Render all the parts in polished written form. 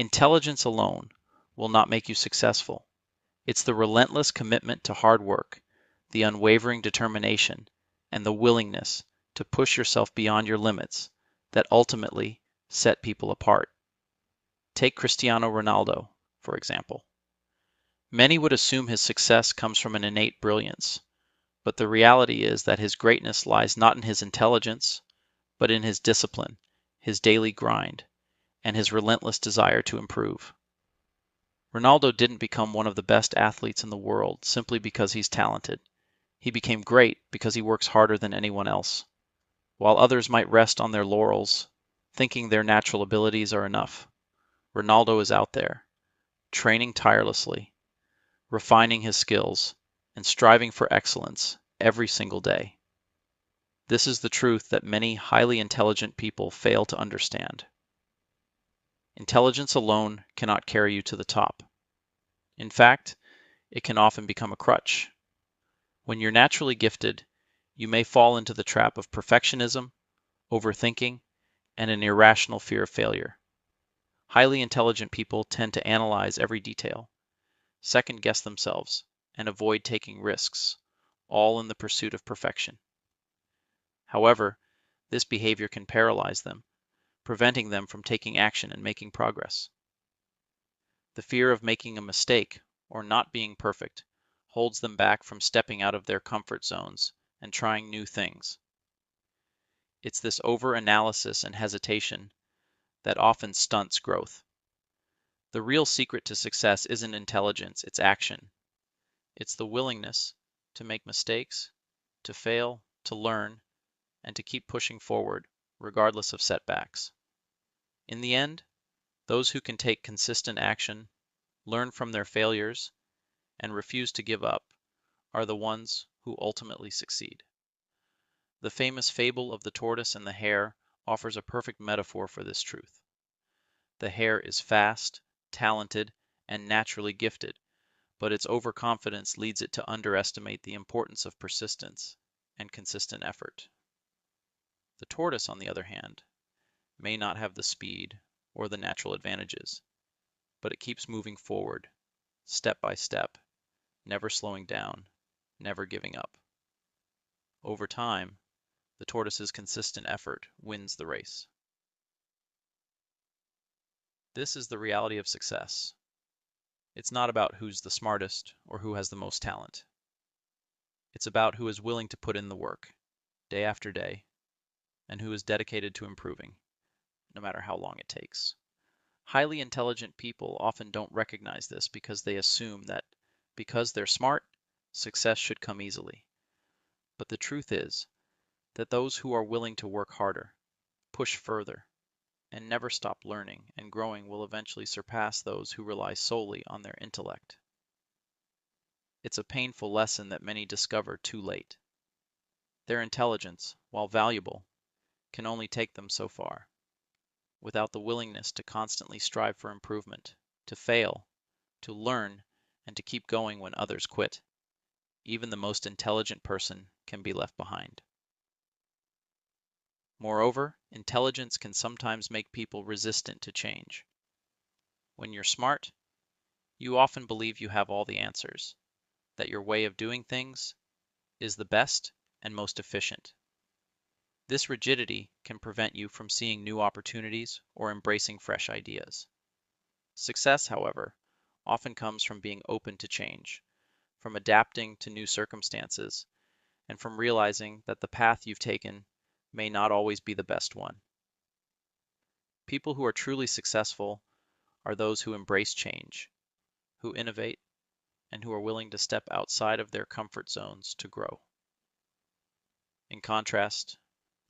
Intelligence alone will not make you successful. It's the relentless commitment to hard work, the unwavering determination, and the willingness to push yourself beyond your limits that ultimately set people apart. Take Cristiano Ronaldo, for example. Many would assume his success comes from an innate brilliance, but the reality is that his greatness lies not in his intelligence, but in his discipline, his daily grind, and his relentless desire to improve. Ronaldo didn't become one of the best athletes in the world simply because he's talented. He became great because he works harder than anyone else. While others might rest on their laurels, thinking their natural abilities are enough, Ronaldo is out there, training tirelessly, refining his skills, and striving for excellence every single day. This is the truth that many highly intelligent people fail to understand. Intelligence alone cannot carry you to the top. In fact, it can often become a crutch. When you're naturally gifted, you may fall into the trap of perfectionism, overthinking, and an irrational fear of failure. Highly intelligent people tend to analyze every detail, second guess themselves, and avoid taking risks, all in the pursuit of perfection. However, this behavior can paralyze them, preventing them from taking action and making progress. The fear of making a mistake or not being perfect holds them back from stepping out of their comfort zones and trying new things. It's this over-analysis and hesitation that often stunts growth. The real secret to success isn't intelligence, it's action. It's the willingness to make mistakes, to fail, to learn, and to keep pushing forward, regardless of setbacks. In the end, those who can take consistent action, learn from their failures, and refuse to give up are the ones who ultimately succeed. The famous fable of the tortoise and the hare offers a perfect metaphor for this truth. The hare is fast, talented, and naturally gifted, but its overconfidence leads it to underestimate the importance of persistence and consistent effort. The tortoise, on the other hand, may not have the speed or the natural advantages, but it keeps moving forward, step by step, never slowing down, never giving up. Over time, the tortoise's consistent effort wins the race. This is the reality of success. It's not about who's the smartest or who has the most talent. It's about who is willing to put in the work, day after day, and who is dedicated to improving, no matter how long it takes. Highly intelligent people often don't recognize this because they assume that because they're smart, success should come easily. But the truth is that those who are willing to work harder, push further, and never stop learning and growing will eventually surpass those who rely solely on their intellect. It's a painful lesson that many discover too late. Their intelligence, while valuable, can only take them so far. Without the willingness to constantly strive for improvement, to fail, to learn, and to keep going when others quit, even the most intelligent person can be left behind. Moreover, intelligence can sometimes make people resistant to change. When you're smart, you often believe you have all the answers, that your way of doing things is the best and most efficient. This rigidity can prevent you from seeing new opportunities or embracing fresh ideas. Success, however, often comes from being open to change, from adapting to new circumstances, and from realizing that the path you've taken may not always be the best one. People who are truly successful are those who embrace change, who innovate, and who are willing to step outside of their comfort zones to grow. In contrast,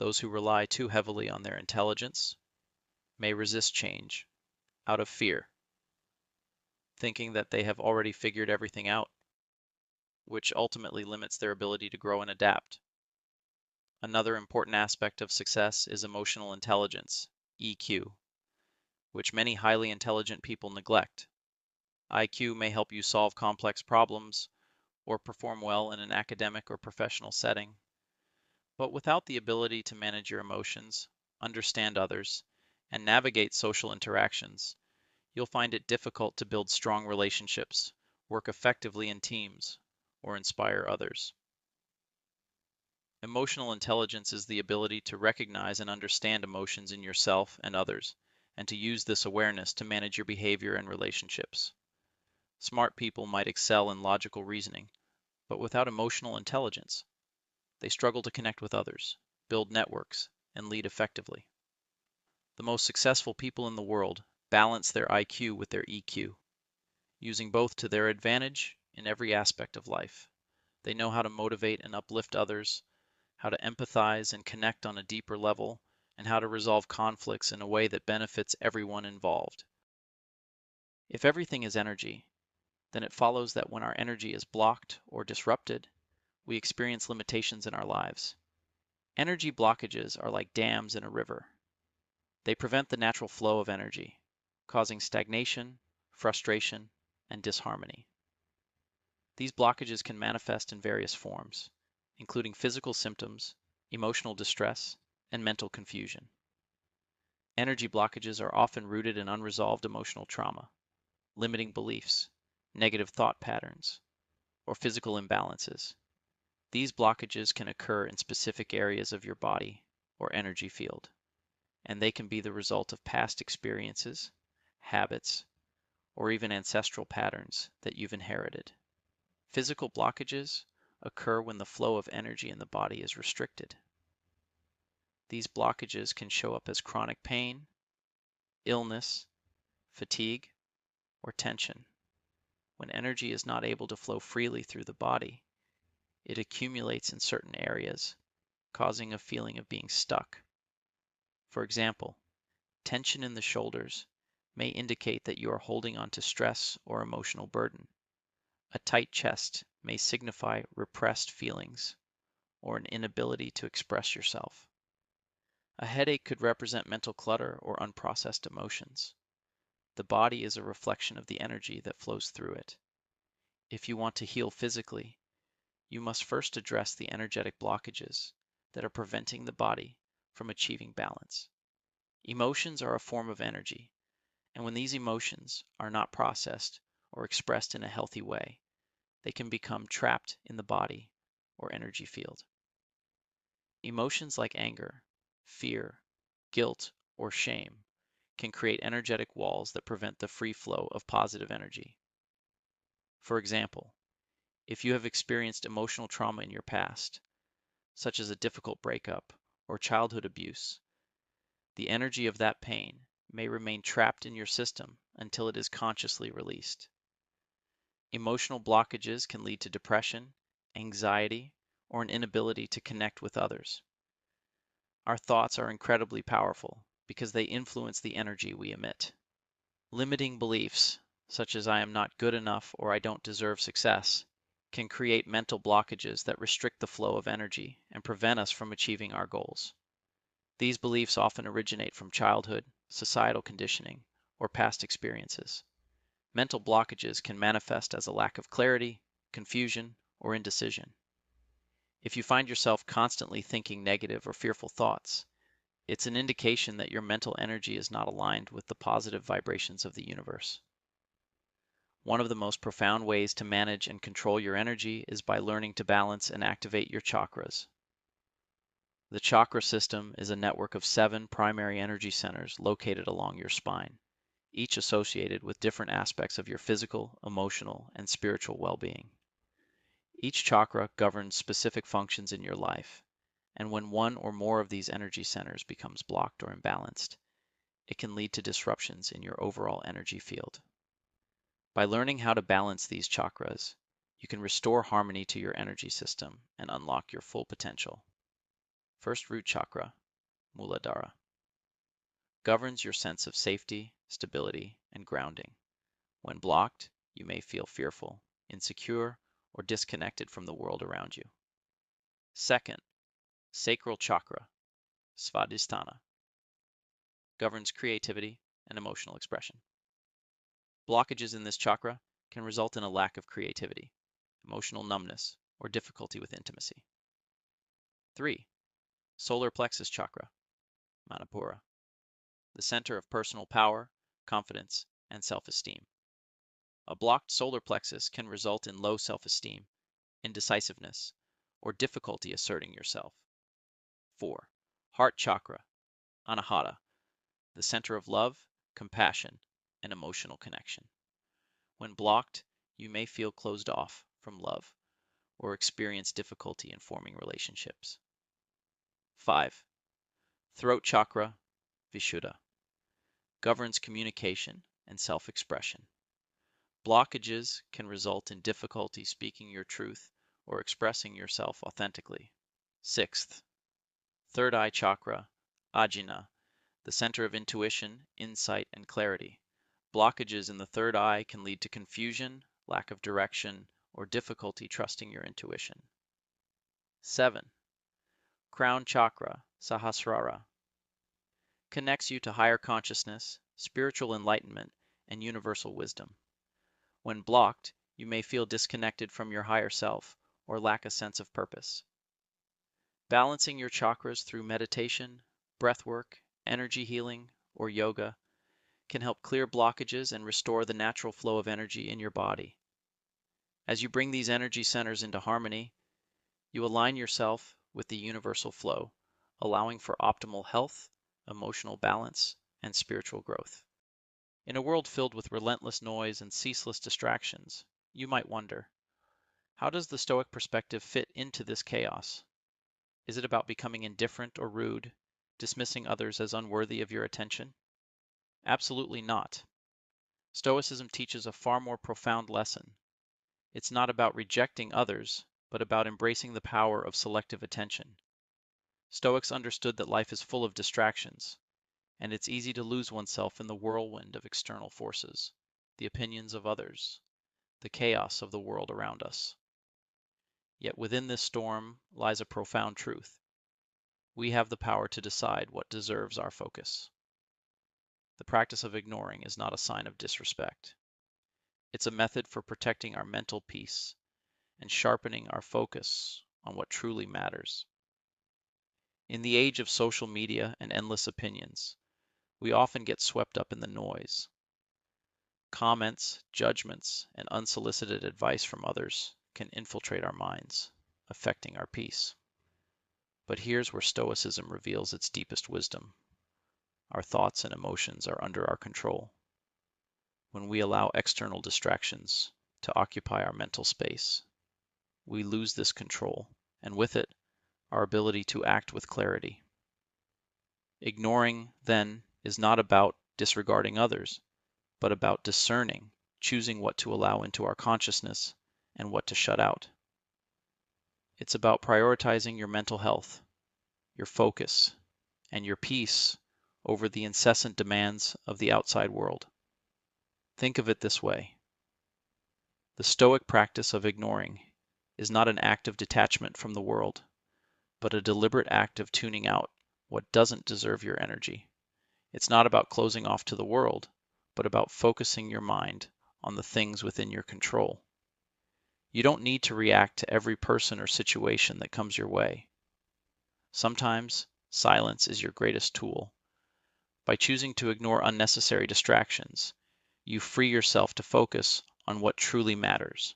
those who rely too heavily on their intelligence may resist change out of fear, thinking that they have already figured everything out, which ultimately limits their ability to grow and adapt. Another important aspect of success is emotional intelligence, EQ, which many highly intelligent people neglect. IQ may help you solve complex problems or perform well in an academic or professional setting, but without the ability to manage your emotions, understand others, and navigate social interactions, You'll find it difficult to build strong relationships, work effectively in teams, or inspire others. Emotional intelligence is the ability to recognize and understand emotions in yourself and others, and to use this awareness to manage your behavior and relationships. Smart people might excel in logical reasoning, but without emotional intelligence, they struggle to connect with others, build networks, and lead effectively. The most successful people in the world balance their IQ with their EQ, using both to their advantage in every aspect of life. They know how to motivate and uplift others, how to empathize and connect on a deeper level, and how to resolve conflicts in a way that benefits everyone involved. If everything is energy, then it follows that when our energy is blocked or disrupted, we experience limitations in our lives. Energy blockages are like dams in a river. They prevent the natural flow of energy, causing stagnation, frustration, and disharmony. These blockages can manifest in various forms, including physical symptoms, emotional distress, and mental confusion. Energy blockages are often rooted in unresolved emotional trauma, limiting beliefs, negative thought patterns, or physical imbalances. These blockages can occur in specific areas of your body or energy field, and they can be the result of past experiences, habits, or even ancestral patterns that you've inherited. Physical blockages occur when the flow of energy in the body is restricted. These blockages can show up as chronic pain, illness, fatigue, or tension. When energy is not able to flow freely through the body, it accumulates in certain areas, causing a feeling of being stuck. For example, tension in the shoulders may indicate that you are holding on to stress or emotional burden. A tight chest may signify repressed feelings or an inability to express yourself. A headache could represent mental clutter or unprocessed emotions. The body is a reflection of the energy that flows through it. If you want to heal physically, you must first address the energetic blockages that are preventing the body from achieving balance. Emotions are a form of energy, and when these emotions are not processed or expressed in a healthy way, they can become trapped in the body or energy field. Emotions like anger, fear, guilt, or shame can create energetic walls that prevent the free flow of positive energy. For example, if you have experienced emotional trauma in your past, such as a difficult breakup or childhood abuse, the energy of that pain may remain trapped in your system until it is consciously released. Emotional blockages can lead to depression, anxiety, or an inability to connect with others. Our thoughts are incredibly powerful because they influence the energy we emit. Limiting beliefs, such as I am not good enough or I don't deserve success, can create mental blockages that restrict the flow of energy and prevent us from achieving our goals. These beliefs often originate from childhood, societal conditioning, or past experiences. Mental blockages can manifest as a lack of clarity, confusion, or indecision. If you find yourself constantly thinking negative or fearful thoughts, it's an indication that your mental energy is not aligned with the positive vibrations of the universe. One of the most profound ways to manage and control your energy is by learning to balance and activate your chakras. The chakra system is a network of 7 primary energy centers located along your spine, each associated with different aspects of your physical, emotional, and spiritual well-being. Each chakra governs specific functions in your life, and when one or more of these energy centers becomes blocked or imbalanced, it can lead to disruptions in your overall energy field. By learning how to balance these chakras, you can restore harmony to your energy system and unlock your full potential. First root chakra, Muladhara, governs your sense of safety, stability, and grounding. When blocked, you may feel fearful, insecure, or disconnected from the world around you. Second, sacral chakra, Svadhisthana, governs creativity and emotional expression. Blockages in this chakra can result in a lack of creativity, emotional numbness, or difficulty with intimacy. 3. Solar plexus chakra, Manipura, the center of personal power, confidence, and self-esteem. A blocked solar plexus can result in low self-esteem, indecisiveness, or difficulty asserting yourself. 4. Heart chakra, anahata, the center of love, compassion, and emotional connection. When blocked, you may feel closed off from love or experience difficulty in forming relationships. 5. Throat chakra, vishuddha, governs communication and self-expression. Blockages can result in difficulty speaking your truth or expressing yourself authentically. 6th, third eye chakra, ajna, the center of intuition, insight, and clarity. Blockages in the third eye can lead to confusion, lack of direction, or difficulty trusting your intuition. 7. Crown chakra, sahasrara, connects you to higher consciousness, spiritual enlightenment, and universal wisdom. When blocked, you may feel disconnected from your higher self or lack a sense of purpose. Balancing your chakras through meditation, breath work, energy healing, or yoga can help clear blockages and restore the natural flow of energy in your body. As you bring these energy centers into harmony, you align yourself with the universal flow, allowing for optimal health, emotional balance, and spiritual growth. In a world filled with relentless noise and ceaseless distractions, you might wonder, how does the Stoic perspective fit into this chaos? Is it about becoming indifferent or rude, dismissing others as unworthy of your attention? Absolutely not. Stoicism teaches a far more profound lesson. It's not about rejecting others, but about embracing the power of selective attention. Stoics understood that life is full of distractions, and it's easy to lose oneself in the whirlwind of external forces, the opinions of others, the chaos of the world around us. Yet within this storm lies a profound truth. We have the power to decide what deserves our focus. The practice of ignoring is not a sign of disrespect. It's a method for protecting our mental peace and sharpening our focus on what truly matters. In the age of social media and endless opinions, we often get swept up in the noise. Comments, judgments, and unsolicited advice from others can infiltrate our minds, affecting our peace. But here's where Stoicism reveals its deepest wisdom. Our thoughts and emotions are under our control. When we allow external distractions to occupy our mental space, we lose this control, and with it, our ability to act with clarity. Ignoring, then, is not about disregarding others, but about discerning, choosing what to allow into our consciousness and what to shut out. It's about prioritizing your mental health, your focus, and your peace over the incessant demands of the outside world. Think of it this way. The Stoic practice of ignoring is not an act of detachment from the world, but a deliberate act of tuning out what doesn't deserve your energy. It's not about closing off to the world, but about focusing your mind on the things within your control. You don't need to react to every person or situation that comes your way. Sometimes silence is your greatest tool. By choosing to ignore unnecessary distractions, you free yourself to focus on what truly matters,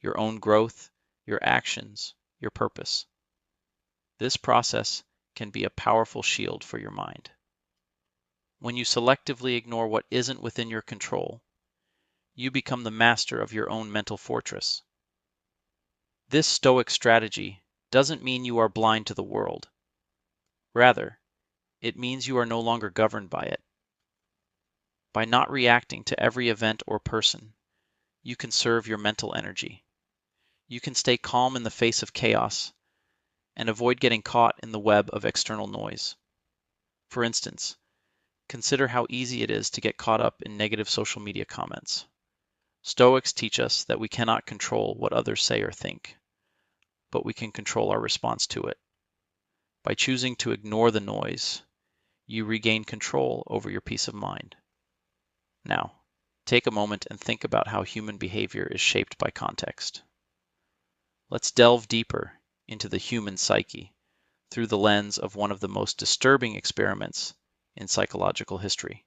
your own growth, your actions, your purpose. This process can be a powerful shield for your mind. When you selectively ignore what isn't within your control, you become the master of your own mental fortress. This Stoic strategy doesn't mean you are blind to the world. Rather, it means you are no longer governed by it. By not reacting to every event or person, you conserve your mental energy. You can stay calm in the face of chaos and avoid getting caught in the web of external noise. For instance, consider how easy it is to get caught up in negative social media comments. Stoics teach us that we cannot control what others say or think, but we can control our response to it. By choosing to ignore the noise, you regain control over your peace of mind. Now, take a moment and think about how human behavior is shaped by context. Let's delve deeper into the human psyche through the lens of one of the most disturbing experiments in psychological history,